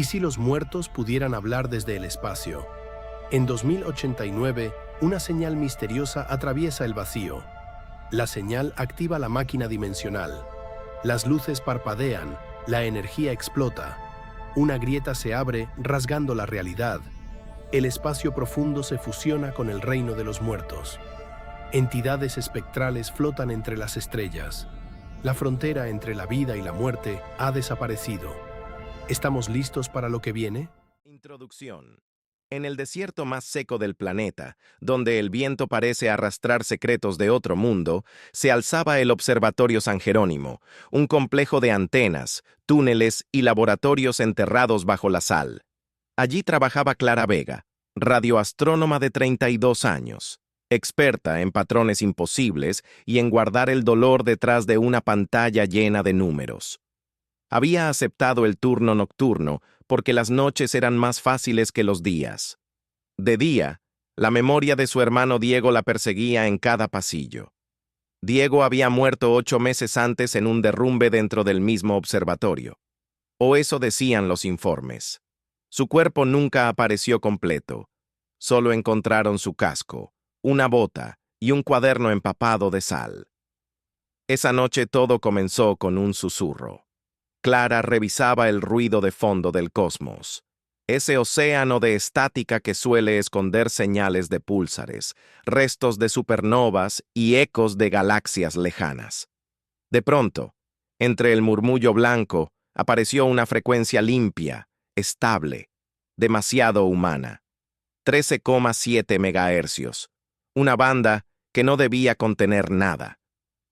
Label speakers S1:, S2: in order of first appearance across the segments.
S1: ¿Y si los muertos pudieran hablar desde el espacio? En 2089, una señal misteriosa atraviesa el vacío. La señal activa la máquina dimensional. Las luces parpadean, la energía explota. Una grieta se abre, rasgando la realidad. El espacio profundo se fusiona con el reino de los muertos. Entidades espectrales flotan entre las estrellas. La frontera entre la vida y la muerte ha desaparecido. ¿Estamos listos para lo que viene?
S2: Introducción. En el desierto más seco del planeta, donde el viento parece arrastrar secretos de otro mundo, se alzaba el Observatorio San Jerónimo, un complejo de antenas, túneles y laboratorios enterrados bajo la sal. Allí trabajaba Clara Vega, radioastrónoma de 32 años, experta en patrones imposibles y en guardar el dolor detrás de una pantalla llena de números. Había aceptado el turno nocturno porque las noches eran más fáciles que los días. De día, la memoria de su hermano Diego la perseguía en cada pasillo. Diego había muerto 8 meses antes en un derrumbe dentro del mismo observatorio. O eso decían los informes. Su cuerpo nunca apareció completo. Solo encontraron su casco, una bota y un cuaderno empapado de sal. Esa noche todo comenzó con un susurro. Clara revisaba el ruido de fondo del cosmos, ese océano de estática que suele esconder señales de púlsares, restos de supernovas y ecos de galaxias lejanas. De pronto, entre el murmullo blanco, apareció una frecuencia limpia, estable, demasiado humana. 13,7 megahercios, una banda que no debía contener nada.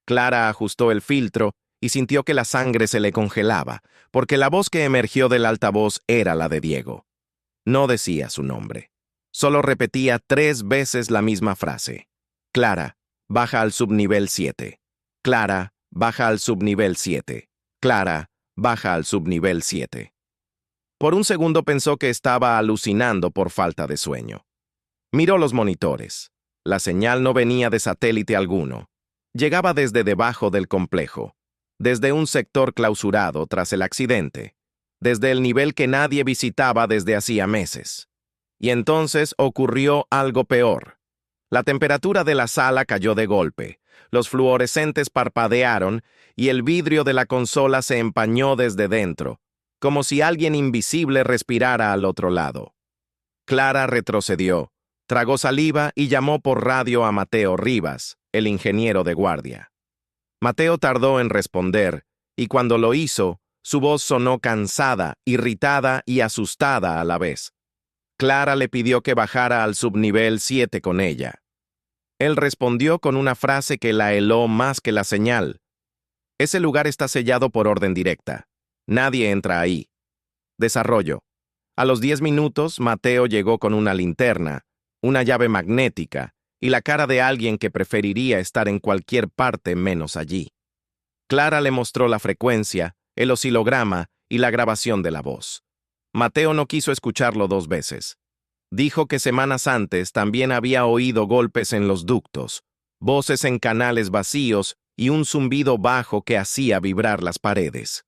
S2: Clara ajustó el filtro y sintió que la sangre se le congelaba, porque la voz que emergió del altavoz era la de Diego. No decía su nombre. Solo repetía 3 veces la misma frase. Clara, baja al subnivel 7. Clara, baja al subnivel 7. Clara, baja al subnivel 7. Por un segundo pensó que estaba alucinando por falta de sueño. Miró los monitores. La señal no venía de satélite alguno. Llegaba desde debajo del complejo, desde un sector clausurado tras el accidente, desde el nivel que nadie visitaba desde hacía meses. Y entonces ocurrió algo peor. La temperatura de la sala cayó de golpe, los fluorescentes parpadearon y el vidrio de la consola se empañó desde dentro, como si alguien invisible respirara al otro lado. Clara retrocedió, tragó saliva y llamó por radio a Mateo Rivas, el ingeniero de guardia. Mateo tardó en responder, y cuando lo hizo, su voz sonó cansada, irritada y asustada a la vez. Clara le pidió que bajara al subnivel 7 con ella. Él respondió con una frase que la heló más que la señal. Ese lugar está sellado por orden directa. Nadie entra ahí. Desarrollo. A los 10 minutos, Mateo llegó con una linterna, una llave magnética, y la cara de alguien que preferiría estar en cualquier parte menos allí. Clara le mostró la frecuencia, el oscilograma y la grabación de la voz. Mateo no quiso escucharlo 2 veces. Dijo que semanas antes también había oído golpes en los ductos, voces en canales vacíos y un zumbido bajo que hacía vibrar las paredes.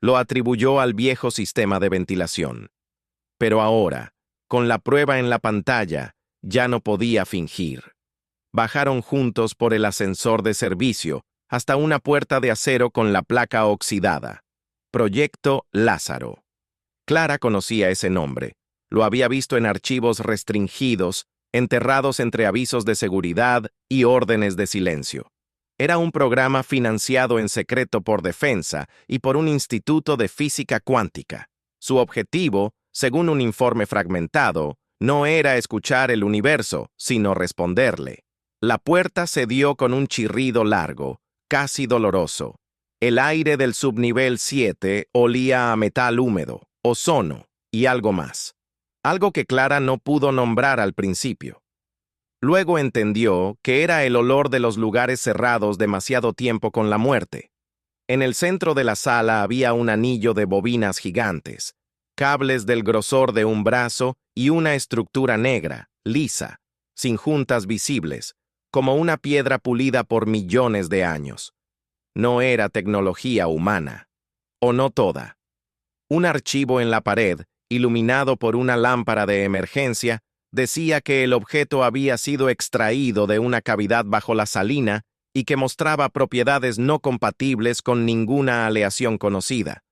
S2: Lo atribuyó al viejo sistema de ventilación. Pero ahora, con la prueba en la pantalla, ya no podía fingir. Bajaron juntos por el ascensor de servicio hasta una puerta de acero con la placa oxidada. Proyecto Lázaro. Clara conocía ese nombre. Lo había visto en archivos restringidos, enterrados entre avisos de seguridad y órdenes de silencio. Era un programa financiado en secreto por Defensa y por un instituto de física cuántica. Su objetivo, según un informe fragmentado, no era escuchar el universo, sino responderle. La puerta se dio con un chirrido largo, casi doloroso. El aire del subnivel 7 olía a metal húmedo, ozono y algo más. Algo que Clara no pudo nombrar al principio. Luego entendió que era el olor de los lugares cerrados demasiado tiempo con la muerte. En el centro de la sala había un anillo de bobinas gigantes, cables del grosor de un brazo y una estructura negra, lisa, sin juntas visibles, como una piedra pulida por millones de años. No era tecnología humana. O no toda. Un archivo en la pared, iluminado por una lámpara de emergencia, decía que el objeto había sido extraído de una cavidad bajo la salina y que mostraba propiedades no compatibles con ninguna aleación conocida.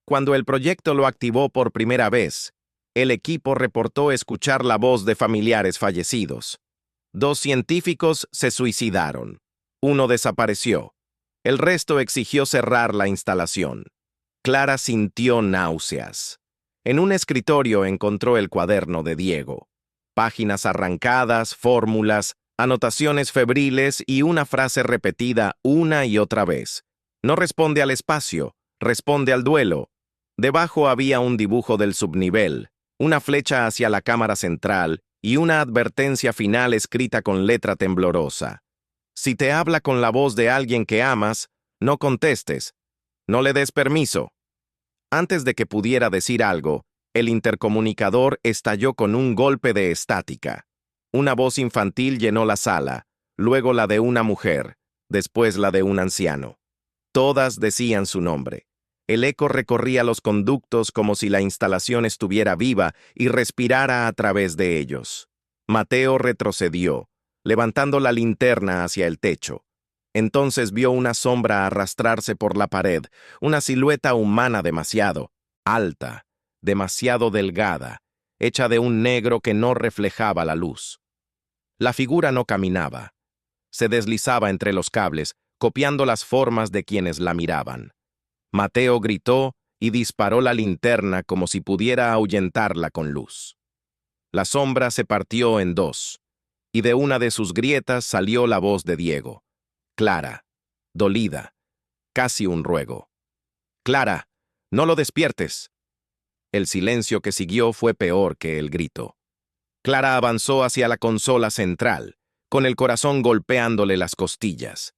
S2: Cuando el proyecto lo activó por primera vez, el equipo reportó escuchar la voz de familiares fallecidos. 2 científicos se suicidaron. 1 desapareció. El resto exigió cerrar la instalación. Clara sintió náuseas. En un escritorio encontró el cuaderno de Diego. Páginas arrancadas, fórmulas, anotaciones febriles y una frase repetida una y otra vez. No responde al espacio, responde al duelo. Debajo había un dibujo del subnivel, una flecha hacia la cámara central y una advertencia final escrita con letra temblorosa. Si te habla con la voz de alguien que amas, no contestes. No le des permiso. Antes de que pudiera decir algo, el intercomunicador estalló con un golpe de estática. Una voz infantil llenó la sala, luego la de una mujer, después la de un anciano. Todas decían su nombre. El eco recorría los conductos como si la instalación estuviera viva y respirara a través de ellos. Mateo retrocedió, levantando la linterna hacia el techo. Entonces vio una sombra arrastrarse por la pared, una silueta humana demasiado alta, demasiado delgada, hecha de un negro que no reflejaba la luz. La figura no caminaba. Se deslizaba entre los cables, copiando las formas de quienes la miraban. Mateo gritó y disparó la linterna como si pudiera ahuyentarla con luz. La sombra se partió en 2, y de una de sus grietas salió la voz de Diego. Clara, dolida, casi un ruego. «Clara, no lo despiertes». El silencio que siguió fue peor que el grito. Clara avanzó hacia la consola central, con el corazón golpeándole las costillas.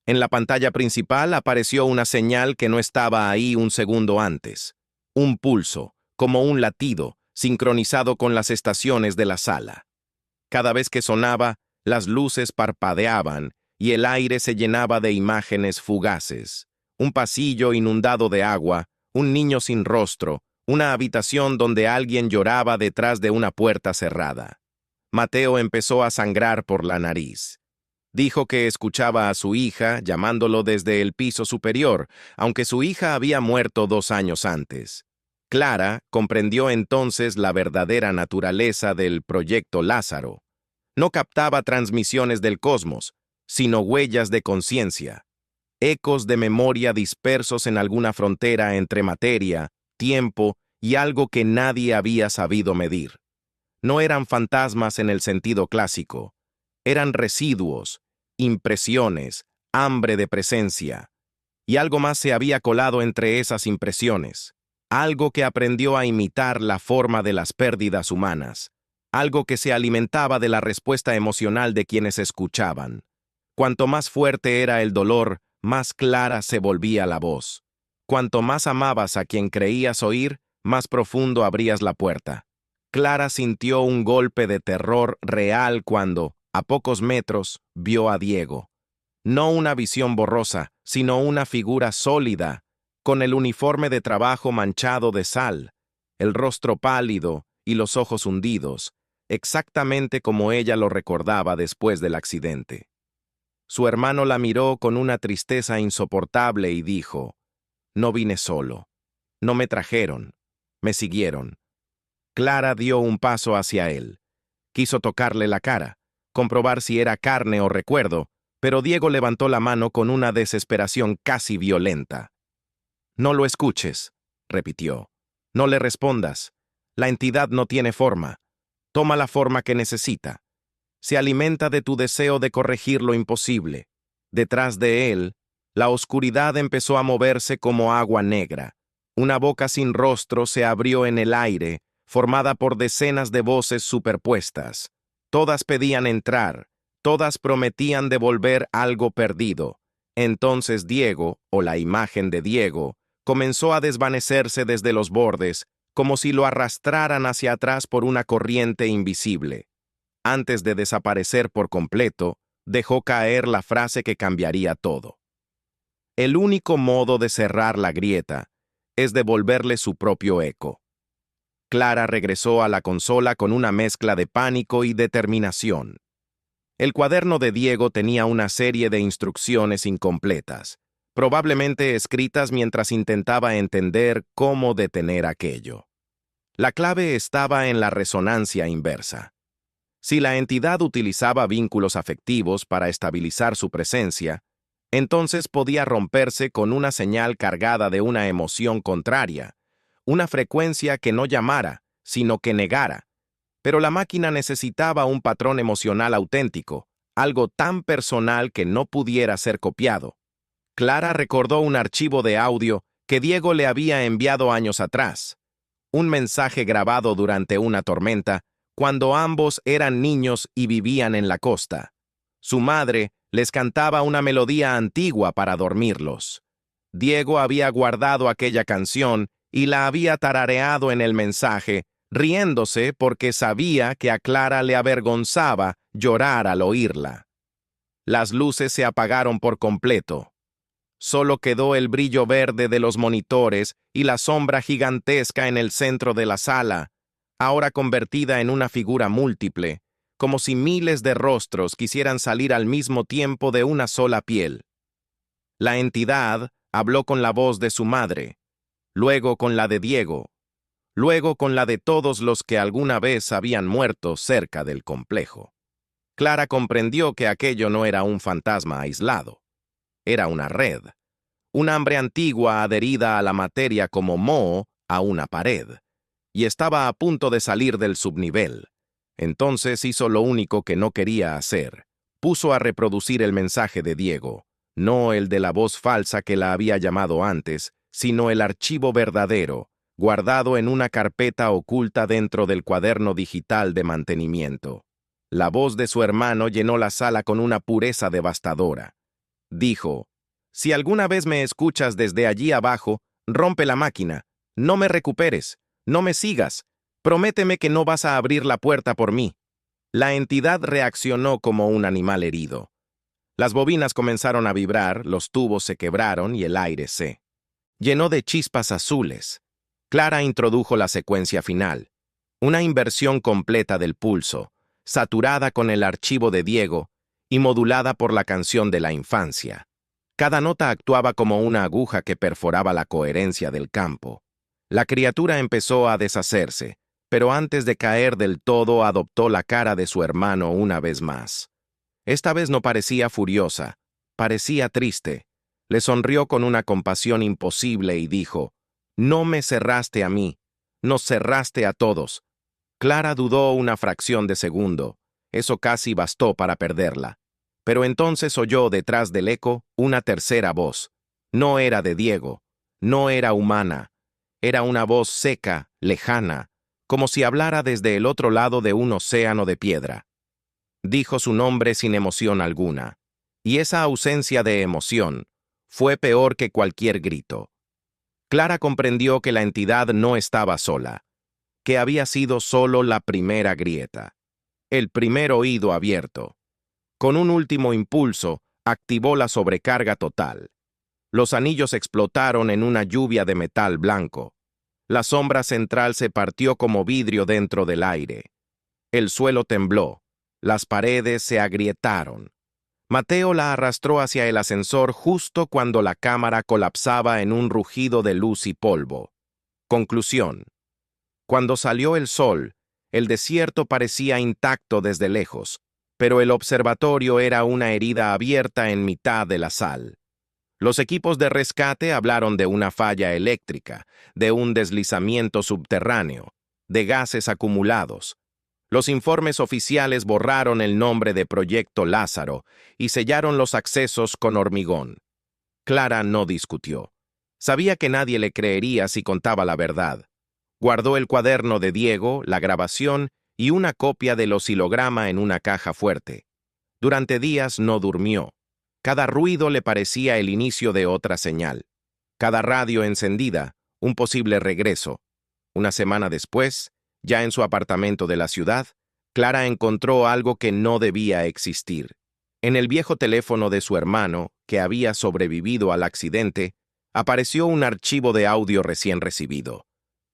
S2: En la pantalla principal apareció una señal que no estaba ahí un segundo antes. Un pulso, como un latido, sincronizado con las estaciones de la sala. Cada vez que sonaba, las luces parpadeaban y el aire se llenaba de imágenes fugaces. Un pasillo inundado de agua, un niño sin rostro, una habitación donde alguien lloraba detrás de una puerta cerrada. Mateo empezó a sangrar por la nariz. Dijo que escuchaba a su hija llamándolo desde el piso superior, aunque su hija había muerto 2 años antes. Clara comprendió entonces la verdadera naturaleza del proyecto Lázaro. No captaba transmisiones del cosmos, sino huellas de conciencia, ecos de memoria dispersos en alguna frontera entre materia, tiempo y algo que nadie había sabido medir. No eran fantasmas en el sentido clásico, eran residuos, impresiones, hambre de presencia. Y algo más se había colado entre esas impresiones, algo que aprendió a imitar la forma de las pérdidas humanas, algo que se alimentaba de la respuesta emocional de quienes escuchaban. Cuanto más fuerte era el dolor, más clara se volvía la voz. Cuanto más amabas a quien creías oír, más profundo abrías la puerta. Clara sintió un golpe de terror real cuando, a pocos metros, vio a Diego. No una visión borrosa, sino una figura sólida, con el uniforme de trabajo manchado de sal, el rostro pálido y los ojos hundidos, exactamente como ella lo recordaba después del accidente. Su hermano la miró con una tristeza insoportable y dijo: «No vine solo. No me trajeron. Me siguieron». Clara dio un paso hacia él. Quiso tocarle la cara, comprobar si era carne o recuerdo, pero Diego levantó la mano con una desesperación casi violenta. «No lo escuches», repitió. «No le respondas. La entidad no tiene forma. Toma la forma que necesita. Se alimenta de tu deseo de corregir lo imposible. Detrás de él, la oscuridad empezó a moverse como agua negra. Una boca sin rostro se abrió en el aire, formada por decenas de voces superpuestas. Todas pedían entrar, todas prometían devolver algo perdido. Entonces Diego, o la imagen de Diego, comenzó a desvanecerse desde los bordes, como si lo arrastraran hacia atrás por una corriente invisible. Antes de desaparecer por completo, dejó caer la frase que cambiaría todo. El único modo de cerrar la grieta es devolverle su propio eco. Clara regresó a la consola con una mezcla de pánico y determinación. El cuaderno de Diego tenía una serie de instrucciones incompletas, probablemente escritas mientras intentaba entender cómo detener aquello. La clave estaba en la resonancia inversa. Si la entidad utilizaba vínculos afectivos para estabilizar su presencia, entonces podía romperse con una señal cargada de una emoción contraria, una frecuencia que no llamara, sino que negara. Pero la máquina necesitaba un patrón emocional auténtico, algo tan personal que no pudiera ser copiado. Clara recordó un archivo de audio que Diego le había enviado años atrás, un mensaje grabado durante una tormenta, cuando ambos eran niños y vivían en la costa. Su madre les cantaba una melodía antigua para dormirlos. Diego había guardado aquella canción y la había tarareado en el mensaje, riéndose porque sabía que a Clara le avergonzaba llorar al oírla. Las luces se apagaron por completo. Solo quedó el brillo verde de los monitores y la sombra gigantesca en el centro de la sala, ahora convertida en una figura múltiple, como si miles de rostros quisieran salir al mismo tiempo de una sola piel. La entidad habló con la voz de su madre, luego con la de Diego, luego con la de todos los que alguna vez habían muerto cerca del complejo. Clara comprendió que aquello no era un fantasma aislado. Era una red, un hambre antigua adherida a la materia como moho a una pared, y estaba a punto de salir del subnivel. Entonces hizo lo único que no quería hacer. Puso a reproducir el mensaje de Diego, no el de la voz falsa que la había llamado antes, sino el archivo verdadero, guardado en una carpeta oculta dentro del cuaderno digital de mantenimiento. La voz de su hermano llenó la sala con una pureza devastadora. Dijo: «Si alguna vez me escuchas desde allí abajo, rompe la máquina. No me recuperes. No me sigas. Prométeme que no vas a abrir la puerta por mí». La entidad reaccionó como un animal herido. Las bobinas comenzaron a vibrar, los tubos se quebraron y el aire se llenó de chispas azules. Clara introdujo la secuencia final, una inversión completa del pulso, saturada con el archivo de Diego y modulada por la canción de la infancia. Cada nota actuaba como una aguja que perforaba la coherencia del campo. La criatura empezó a deshacerse, pero antes de caer del todo adoptó la cara de su hermano una vez más. Esta vez no parecía furiosa, parecía triste. Le sonrió con una compasión imposible y dijo: «No me cerraste a mí, nos cerraste a todos». Clara dudó una fracción de segundo. Eso casi bastó para perderla. Pero entonces oyó detrás del eco una tercera voz. No era de Diego, no era humana. Era una voz seca, lejana, como si hablara desde el otro lado de un océano de piedra. Dijo su nombre sin emoción alguna, y esa ausencia de emoción fue peor que cualquier grito. Clara comprendió que la entidad no estaba sola, que había sido solo la primera grieta, el primer oído abierto. Con un último impulso, activó la sobrecarga total. Los anillos explotaron en una lluvia de metal blanco. La sombra central se partió como vidrio dentro del aire. El suelo tembló. Las paredes se agrietaron. Mateo la arrastró hacia el ascensor justo cuando la cámara colapsaba en un rugido de luz y polvo. Conclusión. Cuando salió el sol, el desierto parecía intacto desde lejos, pero el observatorio era una herida abierta en mitad de la sal. Los equipos de rescate hablaron de una falla eléctrica, de un deslizamiento subterráneo, de gases acumulados. Los informes oficiales borraron el nombre de Proyecto Lázaro y sellaron los accesos con hormigón. Clara no discutió. Sabía que nadie le creería si contaba la verdad. Guardó el cuaderno de Diego, la grabación y una copia del oscilograma en una caja fuerte. Durante días no durmió. Cada ruido le parecía el inicio de otra señal. Cada radio encendida, un posible regreso. Una semana después, ya en su apartamento de la ciudad, Clara encontró algo que no debía existir. En el viejo teléfono de su hermano, que había sobrevivido al accidente, Apareció un archivo de audio recién recibido.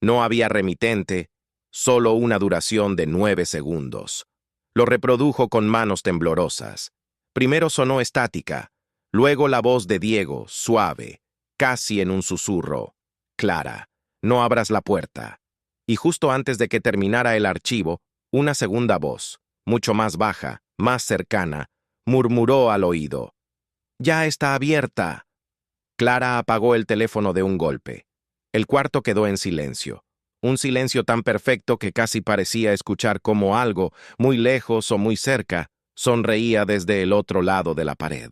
S2: No había remitente, solo una duración de 9 segundos. Lo reprodujo con manos temblorosas. Primero sonó estática, luego la voz de Diego, suave, casi en un susurro. Clara, no abras la puerta. Y justo antes de que terminara el archivo, una segunda voz, mucho más baja, más cercana, murmuró al oído. «Ya está abierta». Clara apagó el teléfono de un golpe. El cuarto quedó en silencio. Un silencio tan perfecto que casi parecía escuchar cómo algo, muy lejos o muy cerca, sonreía desde el otro lado de la pared.